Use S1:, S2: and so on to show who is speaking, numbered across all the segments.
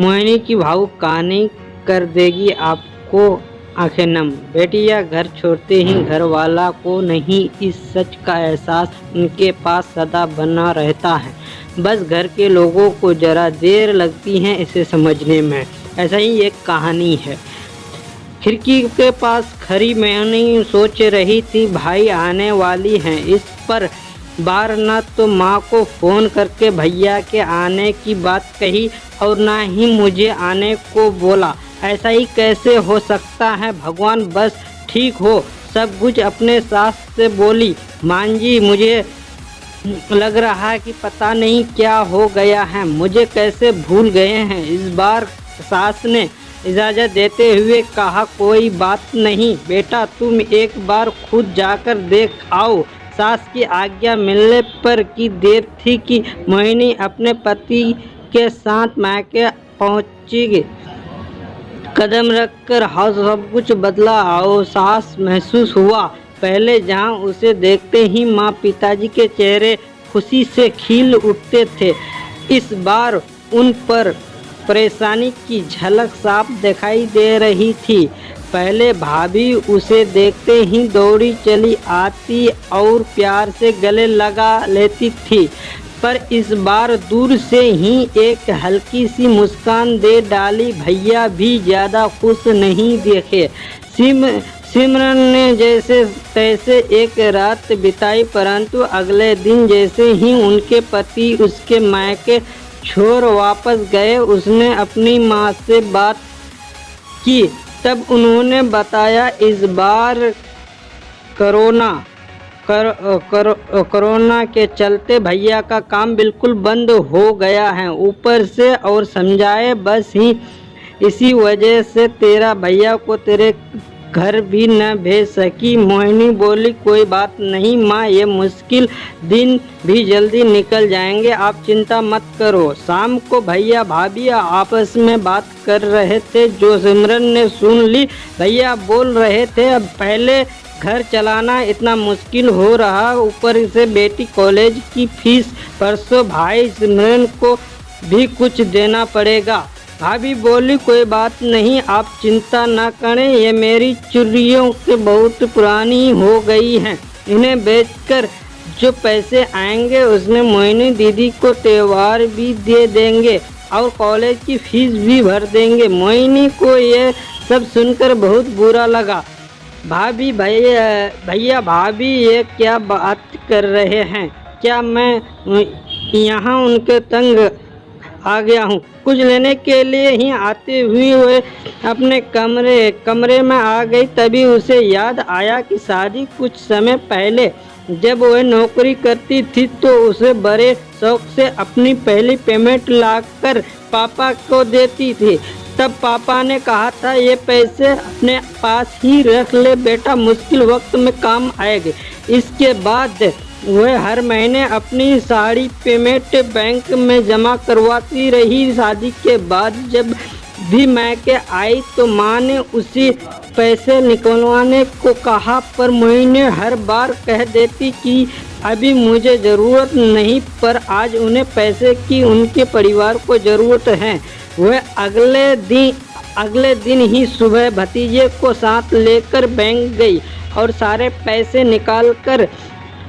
S1: मोहिनी की भावुक कहानी कर देगी आपको आंखें नम। बेटियां घर छोड़ते ही घर वाला को नहीं, इस सच का एहसास उनके पास सदा बना रहता है। बस घर के लोगों को जरा देर लगती है इसे समझने में। ऐसा ही एक कहानी है। खिड़की के पास खड़ी मोहिनी सोच रही थी, भाई आने वाली हैं। इस पर बार न तो माँ को फ़ोन करके भैया के आने की बात कही और ना ही मुझे आने को बोला। ऐसा ही कैसे हो सकता है भगवान, बस ठीक हो सब कुछ। अपने सास से बोली, मान जी मुझे लग रहा है कि पता नहीं क्या हो गया है, मुझे कैसे भूल गए हैं। इस बार सास ने इजाज़त देते हुए कहा, कोई बात नहीं बेटा, तुम एक बार खुद जाकर देख आओ। सास की आज्ञा मिलने पर की देर थी कि मोहिनी अपने पति के साथ मायके पहुंची। कदम रखकर हाथ सब कुछ बदला और सास महसूस हुआ। पहले जहां उसे देखते ही माँ पिताजी के चेहरे खुशी से खिल उठते थे, इस बार उन पर परेशानी की झलक साफ दिखाई दे रही थी। पहले भाभी उसे देखते ही दौड़ी चली आती और प्यार से गले लगा लेती थी, पर इस बार दूर से ही एक हल्की सी मुस्कान दे डाली। भैया भी ज़्यादा खुश नहीं दिखे। सिमरन ने जैसे तैसे एक रात बिताई, परंतु अगले दिन जैसे ही उनके पति उसके मायके छोड़ वापस गए, उसने अपनी माँ से बात की। तब उन्होंने बताया, इस बार कोरोना के चलते भैया का काम बिल्कुल बंद हो गया है ऊपर से, और समझाए बस ही इसी वजह से तेरा भैया को तेरे घर भी न भेज सकी। मोहिनी बोली, कोई बात नहीं माँ, ये मुश्किल दिन भी जल्दी निकल जाएंगे, आप चिंता मत करो। शाम को भैया भाभी आपस में बात कर रहे थे जो सिमरन ने सुन ली। भैया बोल रहे थे, अब पहले घर चलाना इतना मुश्किल हो रहा, ऊपर से बेटी कॉलेज की फीस, परसों भाई सिमरन को भी कुछ देना पड़ेगा। भाभी बोली, कोई बात नहीं आप चिंता ना करें, ये मेरी चुर्रियों के बहुत पुरानी हो गई हैं, इन्हें बेचकर जो पैसे आएंगे उसमें मोहिनी दीदी को त्योहार भी दे देंगे और कॉलेज की फीस भी भर देंगे। मोहिनी को ये सब सुनकर बहुत बुरा लगा। भाभी भैया भाभी ये क्या बात कर रहे हैं, क्या मैं यहाँ उनके तंग आ गया हूँ? कुछ लेने के लिए ही आते हुए वे अपने कमरे में आ गई। तभी उसे याद आया कि शादी कुछ समय पहले जब वह नौकरी करती थी तो उसे बड़े शौक से अपनी पहली पेमेंट लाकर पापा को देती थी। तब पापा ने कहा था, ये पैसे अपने पास ही रख ले बेटा, मुश्किल वक्त में काम आएंगे। इसके बाद वह हर महीने अपनी सारी पेमेंट बैंक में जमा करवाती रही। शादी के बाद जब भी मायके आई तो माँ ने उसे पैसे निकलवाने को कहा, पर मोहिनी हर बार कह देती कि अभी मुझे ज़रूरत नहीं, पर आज उन्हें पैसे की उनके परिवार को ज़रूरत है। वह अगले दिन ही सुबह भतीजे को साथ लेकर बैंक गई और सारे पैसे निकालकर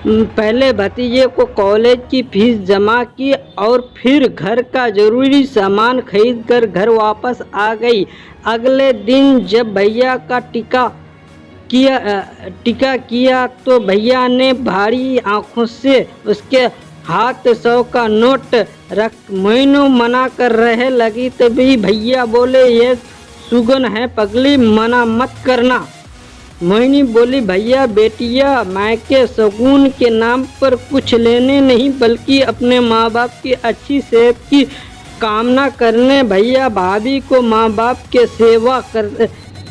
S1: पहले भतीजे को कॉलेज की फीस जमा की और फिर घर का ज़रूरी सामान खरीद कर घर वापस आ गई। अगले दिन जब भैया का टिका किया तो भैया ने भारी आंखों से उसके हाथ 100 का नोट रख मोहिनी मना कर रहे लगी। तभी भैया बोले, ये सुगन है पगली, मना मत करना। मोहिनी बोली, भैया बेटिया मायके शगुन के नाम पर कुछ लेने नहीं बल्कि अपने माँ बाप की अच्छी सेहत की कामना करने। भैया भाभी को माँ बाप के सेवा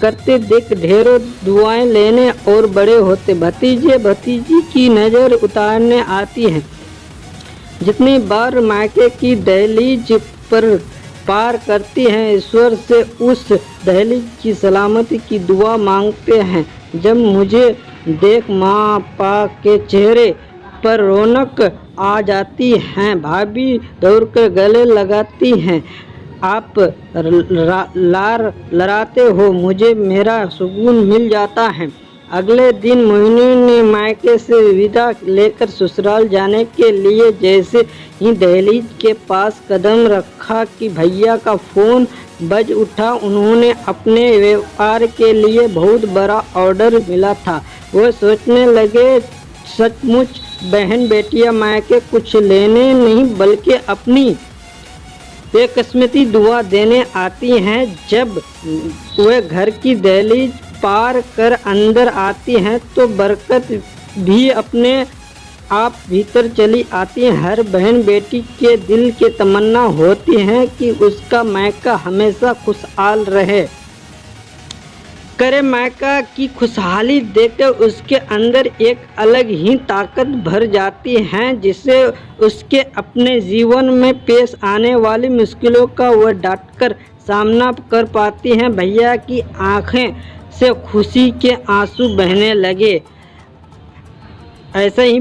S1: करते देख ढेरों दुआएं लेने और बड़े होते भतीजे भतीजी की नज़र उतारने आती हैं। जितनी बार मायके की दहलीज पर पार करती हैं, ईश्वर से उस दहलीज की सलामती की दुआ मांगते हैं। जब मुझे देख माँ पापा के चेहरे पर रौनक आ जाती है, भाभी दौड़कर गले लगाती हैं। आप लार लड़ाते हो, मुझे मेरा सुकून मिल जाता है। अगले दिन मोहिनी ने मायके से विदा लेकर ससुराल जाने के लिए जैसे ही दहलीज के पास कदम रखा कि भैया का फ़ोन बज उठा। उन्होंने अपने व्यापार के लिए बहुत बड़ा ऑर्डर मिला था। वो सोचने लगे, सचमुच बहन बेटियां मायके कुछ लेने नहीं बल्कि अपनी बेकिस्मती दुआ देने आती हैं। जब वे घर की दहलीज पार कर अंदर आती हैं तो बरकत भी अपने आप भीतर चली आती है। हर बहन बेटी के दिल की तमन्ना होती है कि उसका मायका हमेशा खुशहाल रहे करे। मायका की खुशहाली देखकर उसके अंदर एक अलग ही ताकत भर जाती है, जिससे उसके अपने जीवन में पेश आने वाली मुश्किलों का वह डटकर सामना कर पाती है। भैया की आंखें से खुशी के आंसू बहने लगे। ऐसे ही